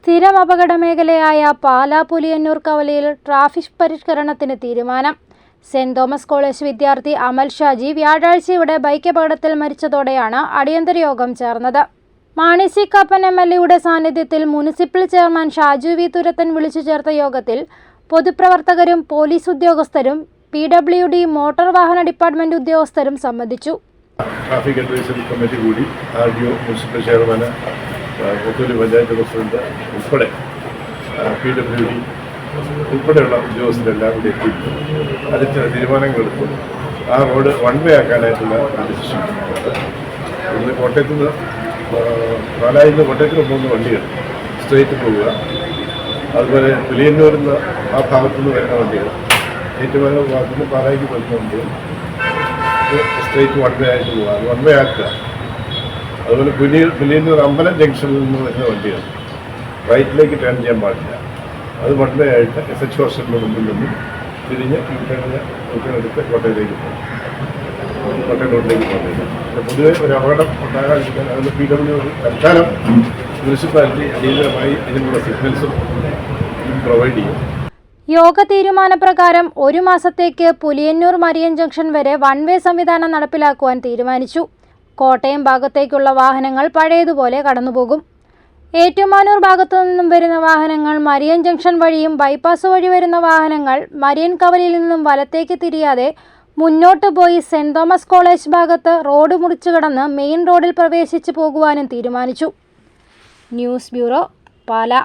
സ്ഥിരം അപകട മേഖലയായ പാലാ പുലിയന്നൂർ കവലയിൽ ട്രാഫിക് പരിഷ്കരണത്തിന് തീരുമാനം. സെന്റ് തോമസ് കോളേജ് വിദ്യാർത്ഥി അമൽ ഷാജി വ്യാഴാഴ്ച ഇവിടെ ബൈക്ക് അപകടത്തിൽ മരിച്ചതോടെയാണ് അടിയന്തര യോഗം ചേർന്നത്. മാണി സി കാപ്പൻ MLA സാന്നിധ്യത്തിൽ municipal chairman Shaju V Thurathan വിളിച്ചു ചേർത്ത യോഗത്തിൽ പൊതുപ്രവർത്തകരും പോലീസ് ഉദ്യോഗസ്ഥരും PWD മോട്ടോർ വാഹന ഡിപ്പാർട്ട്മെന്റ് ഉദ്യോഗസ്ഥരും സംബന്ധിച്ചു. ട്രാഫിക് അഡ്വൈസറി കമ്മിറ്റി കൂടി RDO municipal chairman Puthur panchayat president ഉൾപ്പെടെ PWD ഉൾപ്പെടെയുള്ള ഉദ്യോഗസ്ഥരെല്ലാം കൂടി എത്തിയിട്ടുണ്ട്. അതിൽ ചില തീരുമാനങ്ങളെടുത്തു. ആ റോഡ് വൺ വേ ആക്കാനായിട്ടുള്ള ഡിസിഷൻ. ഇന്ന് കോട്ടയത്ത് നിന്ന് പാലായിൽ നിന്ന് കോട്ടയത്തിന് പോകുന്ന വണ്ടികൾ സ്ട്രെയിറ്റ് പോവുക, അതുപോലെ പുലിയന്നൂരിൽ നിന്ന് ആ ഭാഗത്തുനിന്ന് വരുന്ന വണ്ടികൾ ഏറ്റുമാനൂർ ഭാഗത്തുനിന്ന് പാലായിക്ക് വരുന്ന വണ്ടികൾ സ്ട്രെയിറ്റ് വൺ വേ ആയിട്ട് പോവുക, അത് വൺ വേ ആക്കുക. അതുപോലെ പുലിയന്നൂർ അമ്പലം ജംഗ്ഷനിൽ നിന്ന് വരുന്ന വണ്ടികൾ റൈറ്റിലേക്ക് ടേൺ ചെയ്യാൻ പാടില്ല, അത് വൺ വേ ആയിട്ട് SH ഹോസ്റ്റലിൻ്റെ മുമ്പിൽ നിന്ന് തിരിഞ്ഞ് യൂട്ടേണെടുത്ത് കോട്ടയത്തേക്ക് പോകും, കോട്ടയം റോഡിലേക്ക് പോകുന്നില്ല. പൊതുവെ ഒരു അപകടം ഉണ്ടാകാതിരിക്കാൻ അതിന് PWD തൽക്കാലം മുനിസിപ്പാലിറ്റി അടിയന്തരമായി ഇതിനുള്ള സിഗ്നൽസും പ്രൊവൈഡ് ചെയ്യും. യോഗ തീരുമാനപ്രകാരം 1 മാസത്തേക്ക് പുലിയന്നൂർ മരിയൻ ജംഗ്ഷൻ വരെ വൺ വേ സംവിധാനം നടപ്പിലാക്കുവാൻ തീരുമാനിച്ചു. കോട്ടയം ഭാഗത്തേക്കുള്ള വാഹനങ്ങൾ പഴയതുപോലെ കടന്നുപോകും. ഏറ്റുമാനൂർ ഭാഗത്തു നിന്നും വരുന്ന വാഹനങ്ങൾ മരിയൻ ജംഗ്ഷൻ വഴിയും ബൈപ്പാസ് വഴി വരുന്ന വാഹനങ്ങൾ മരിയൻ കവലയിൽ നിന്നും വലത്തേക്ക് തിരിയാതെ മുന്നോട്ട് പോയി സെന്റ് തോമസ് കോളേജ് ഭാഗത്ത് റോഡ് മുറിച്ചു കടന്ന് മെയിൻ റോഡിൽ പ്രവേശിച്ചു പോകുവാനും തീരുമാനിച്ചു. News bureau, Pala.